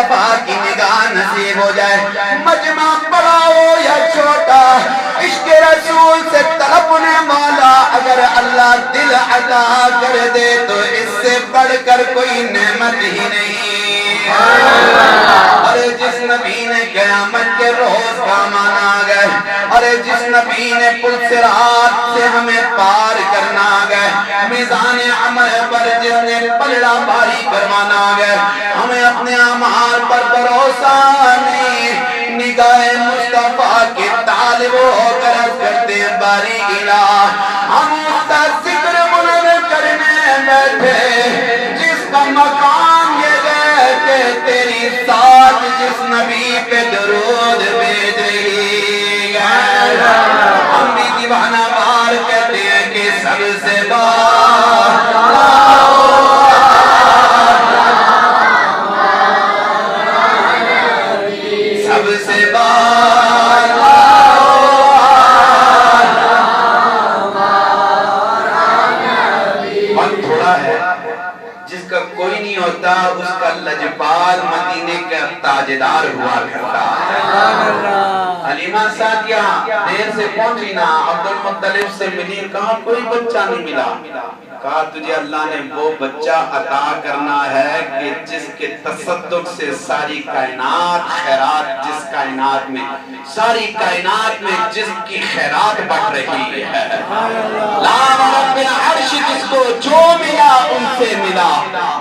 مصطفیٰ کی نگاہ نصیب ہو جائے. مجمع بڑا ہو یا چھوٹا, عشق رسول سے طلبنے والا اگر اللہ دل عطا کر دے تو اس سے بڑھ کر کوئی نعمت ہی نہیں. ارے جس نبی نے قیامت کے روز کا مانا گئے, ارے جس نبی نے پل صراط سے ہمیں پار کرنا گئے, میزان عمل پر جس نے پلڑا بھاری کروانا گئے, ہمیں اپنے اعمال پر بھروسہ نہیں. نگاہ مصطفیٰ کے طالب ہو کر کرتے ہیں باری الہ, ہم اس کا ذکر بلند کرنے بیٹھے جس کا مقام یہ ہے کہ تیری ذات جس نبی پہ درود بھیج رہی ہے. ہم بھی دیوانہ بار کہتے ہیں کہ سب سے ہوتا اس کا لجپال مدینے کا تاجدار ہوا کرتا ہے. حلیمہ سعدیہ دیر سے پہنچی نا, عبد المطلب سے ملی, کہا کوئی بچہ نہیں ملا. کہا تجھے اللہ نے وہ بچہ عطا کرنا ہے کہ جس کے تصدق سے ساری کائنات خیرات, جس کائنات میں ساری کائنات میں جس کی خیرات بڑھ رہی ہے. لام رب العرش جس کو جو ملا ان سے ملا,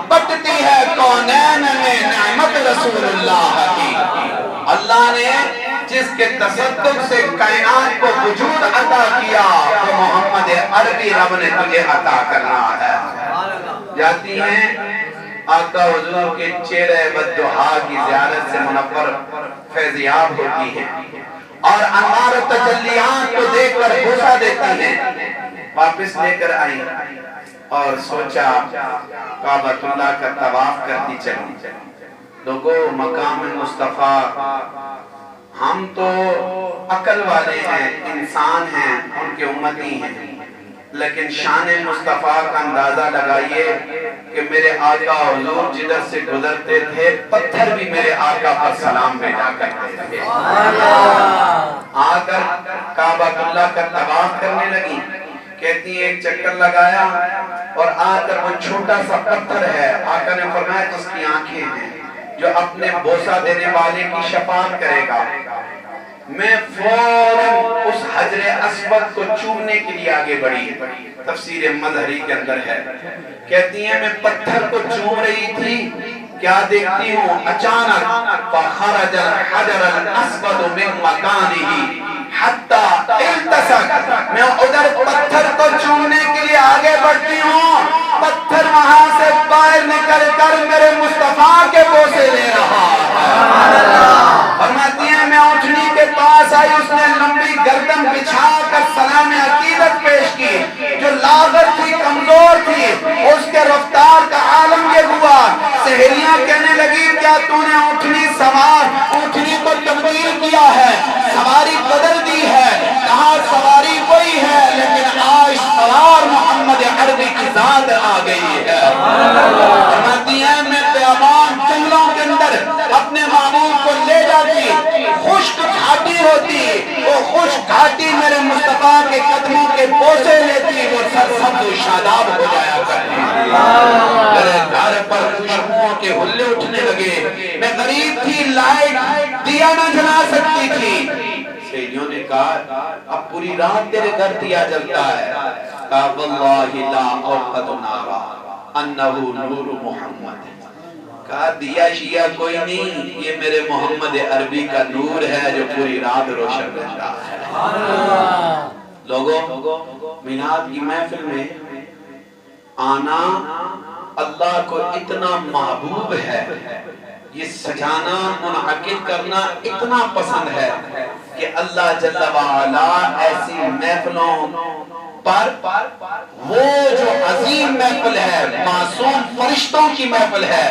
بٹتی ہے کونین میں نعمت رسول اللہ کی. اللہ نے جس کے تصدق سے کائنات کو وجود عطا کیا تو محمد عربی رب نے تجھے عطا کرنا ہے. جاتی ہیں آقا حضور کے چہرے بددعا کی زیارت سے منور فیضیاب ہوتی ہیں اور انوار و تجلیات کو دیکھ کر بوسہ دیتی ہیں. واپس لے کر آئی اور سوچا کعبۃ اللہ کا طواف کرتی چلی. لوگوں مقام مصطفیٰ, ہم تو عقل والے ہیں, انسان ہیں, ان کے امتی ہیں, لیکن شان مصطفیٰ کا اندازہ لگائیے کہ میرے آقا حضور جدھر سے گزرتے تھے پتھر بھی میرے آقا پر سلام بھیجا کرتے تھے. آ کر کعبۃ اللہ کا طواف کرنے لگی. کہتی ہیں ایک چکر لگایا اور آ کر وہ چھوٹا سا پتھر ہے, آقا نے فرمایا جس کی آنکھیں ہیں, جو اپنے بوسہ دینے والے کی شفاعت کرے گا, میں فوراً اس حجر اسود کو چومنے کے لیے آگے بڑھی. تفسیر مظہری کے اندر ہے, کہتی ہیں میں پتھر کو چوم رہی تھی, کیا دیکھتی ہوں اچانک فخرج الحجر الاسود من مکانہ حتی التصق, میں ادھر پتھر کو چومنے کے لیے آگے بڑھتی ہوں, پتھر وہاں سے باہر نکل کر میرے مصطفیٰ کے بوسے لے رہا ہے. فرماتی ہیں میں اونٹنی کے پاس آئی, اس نے لمبی گردن بچھا کر سلام عقیدت پیش کی, جو لاغر تھی, کمزور تھی, اس کے رفتار کا عالم یہ ہوا. سہیلیاں کہنے لگی کیا تو نے اونٹنی سوار, اونٹنی کو تبدیل کیا ہے, سواری بدل دی ہے. کہاں سواری وہی ہے لیکن آج سوار محمد عربی کی ذات آ گئی ہے. فرماتی ہیں میں بیابان جنگلوں کے اندر اپنے محبوب کو لے جاتی, خشک گھاٹی ہوتی, وہ خشک گھاٹی میرے مصطفیٰ کے قدموں کے بوسے لیتی, وہ سرسبز و شاداب ہو جایا کرتی. میرے گھر پر خوشبوؤں کے حلے اٹھنے لگے, میں غریب تھی, لائٹ دیا نہ جلا سکتی تھی. سہیلیوں نے کہا اب پوری رات تیرے گھر دیا جلتا ہے. کہا واللہ لا اوقد نارا انہ نور محمد. کہا دیا شیعہ کوئی نہیں, یہ میرے محمد عربی کا نور ہے جو پوری رات روشن رہتا ہے. لوگوں میلاد کی محفل میں آنا اللہ کو اتنا محبوب ہے, یہ سجانا منعقد کرنا اتنا پسند ہے کہ اللہ جل وعلا ایسی محفلوں پر, وہ جو عظیم محفل ہے, معصوم فرشتوں کی محفل ہے,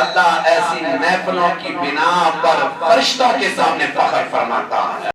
اللہ ایسی محفلوں کی بنا پر فرشتوں کے سامنے فخر فرماتا ہے.